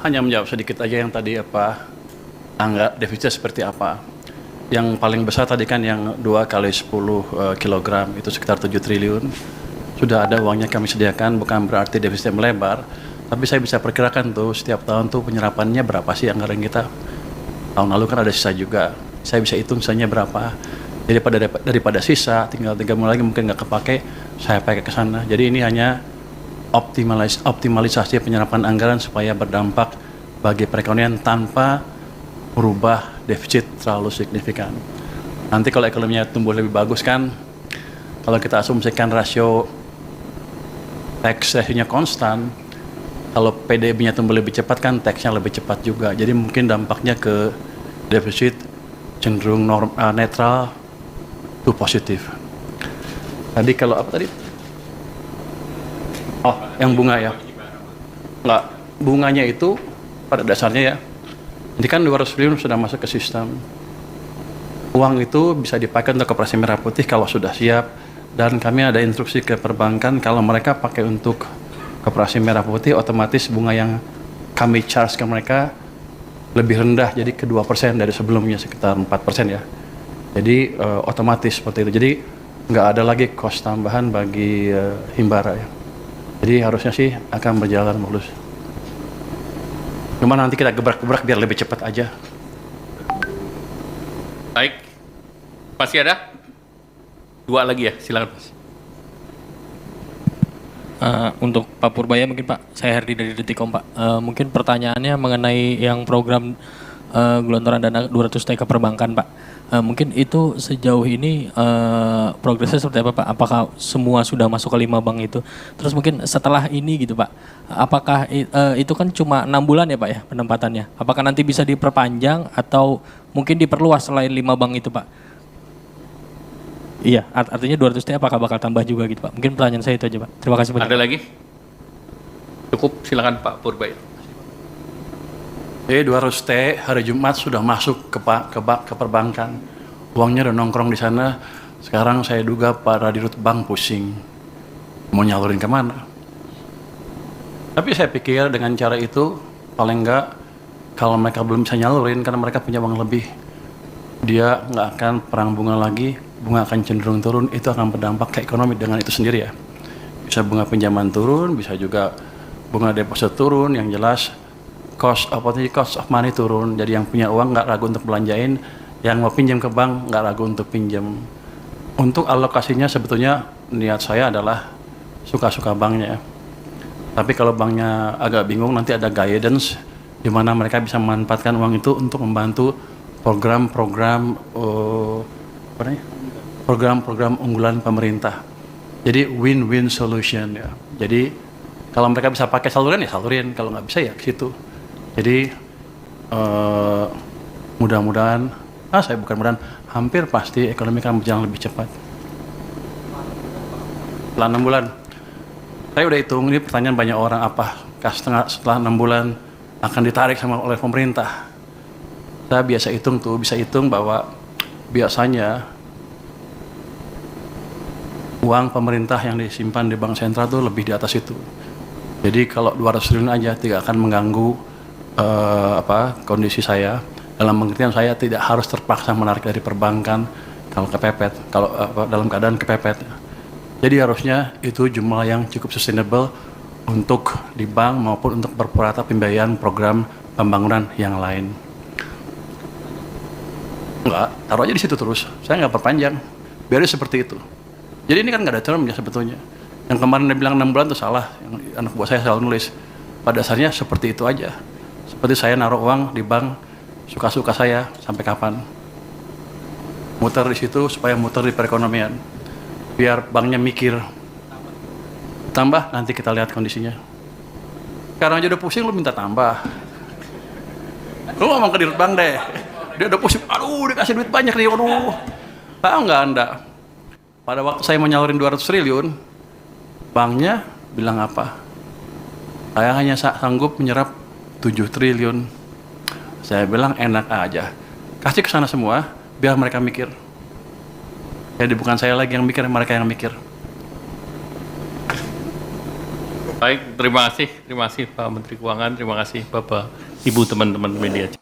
hanya menjawab sedikit aja yang tadi apa, angka defisitnya seperti apa. Yang paling besar tadi kan yang 2 kali 10 kilogram, itu sekitar 7 triliun. Sudah ada uangnya kami sediakan, bukan berarti defisitnya melebar. Tapi saya bisa perkirakan tuh, setiap tahun tuh penyerapannya berapa sih anggaran kita. Tahun lalu kan ada sisa juga. Saya bisa hitung sisanya berapa. Jadi daripada sisa, tinggal 3 bulan lagi mungkin nggak kepake, saya pakai ke sana. Jadi ini hanya optimalisasi penyerapan anggaran supaya berdampak bagi perekonomian tanpa merubah defisit terlalu signifikan. Nanti kalau ekonominya tumbuh lebih bagus kan, kalau kita asumsikan rasio tax ratio-nya konstan, kalau PDB-nya tumbuh lebih cepat kan tax-nya lebih cepat juga. Jadi mungkin dampaknya ke defisit cenderung netral to positif. Tadi kalau apa tadi? Oh, yang bunga ya. Enggak, bunganya itu pada dasarnya ya. Jadi kan 200 triliun sudah masuk ke sistem. Uang itu bisa dipakai untuk Koperasi Merah Putih kalau sudah siap. Dan kami ada instruksi ke perbankan kalau mereka pakai untuk Koperasi Merah Putih, otomatis bunga yang kami charge ke mereka lebih rendah, jadi ke 2% dari sebelumnya, sekitar 4% ya. Jadi otomatis seperti itu. Jadi nggak ada lagi cost tambahan bagi Himbara ya. Jadi harusnya sih akan berjalan mulus. Cuma nanti kita gebrak-gebrak biar lebih cepat aja. Baik, masih ada? 2 lagi ya, silakan Mas. Untuk Pak Purbaya mungkin Pak, saya Herdi dari Detikom Pak. Mungkin pertanyaannya mengenai yang program gelontoran dana 200T ke perbankan Pak. Mungkin itu sejauh ini progresnya seperti apa Pak? Apakah semua sudah masuk ke 5 bank itu? Terus mungkin setelah ini gitu Pak, apakah itu kan cuma 6 bulan ya Pak ya penempatannya? Apakah nanti bisa diperpanjang atau mungkin diperluas selain 5 bank itu Pak? Iya, artinya 200T apakah bakal tambah juga gitu Pak? Mungkin pertanyaan saya itu aja Pak. Terima kasih banyak. Ada lagi? Cukup, silakan Pak Purbaya. Jadi 200T hari Jumat sudah masuk ke perbankan. Uangnya udah nongkrong di sana. Sekarang saya duga para dirut bank pusing. Mau nyalurin kemana? Tapi saya pikir dengan cara itu, paling enggak kalau mereka belum bisa nyalurin karena mereka punya uang lebih, dia nggak akan perang bunga lagi, bunga akan cenderung turun, itu akan berdampak ke ekonomi dengan itu sendiri ya. Bisa bunga pinjaman turun, bisa juga bunga deposit turun, yang jelas cost of money turun, jadi yang punya uang nggak ragu untuk belanjain, yang mau pinjam ke bank nggak ragu untuk pinjam. Untuk alokasinya sebetulnya niat saya adalah suka-suka banknya. Tapi kalau banknya agak bingung, nanti ada guidance di mana mereka bisa memanfaatkan uang itu untuk membantu program-program program-program unggulan pemerintah. Jadi win-win solution ya. Jadi kalau mereka bisa pakai saluran ya salurin, kalau nggak bisa ya ke situ. Jadi mudah-mudahan, hampir pasti ekonomi akan berjalan lebih cepat. Setelah 6 bulan, saya udah hitung, ini pertanyaan banyak orang, apakah setelah 6 bulan akan ditarik oleh pemerintah. Saya biasa hitung tuh, bisa hitung bahwa biasanya uang pemerintah yang disimpan di bank sentral tuh lebih di atas itu. Jadi kalau 200 triliun aja tidak akan mengganggu kondisi saya. Dalam pengertian saya tidak harus terpaksa menarik dari perbankan kalau kepepet, dalam keadaan kepepet. Jadi harusnya itu jumlah yang cukup sustainable untuk di bank maupun untuk perpurata pembiayaan program pembangunan yang lain. Enggak, taruh aja di situ terus. Saya nggak perpanjang. Biar seperti itu. Jadi ini kan nggak ada termnya sebetulnya. Yang kemarin dia bilang 6 bulan itu salah. Yang anak buah saya selalu nulis. Pada dasarnya seperti itu aja. Seperti saya naruh uang di bank suka-suka saya sampai kapan. Muter di situ supaya muter di perekonomian. Biar banknya mikir. Tambah nanti kita lihat kondisinya. Sekarang aja udah pusing lu minta tambah. Lu ngomong ke dirut bank deh. Dia udah pusing, aduh dikasih duit banyak nih, aduh. Tahu nggak Anda? Pada waktu saya mau nyalurin 200 triliun, banknya bilang apa? Saya hanya sanggup menyerap 7 triliun. Saya bilang enak aja. Kasih ke sana semua, biar mereka mikir. Jadi bukan saya lagi yang mikir, mereka yang mikir. Baik, terima kasih Pak Menteri Keuangan, terima kasih Bapak, Ibu, teman-teman media.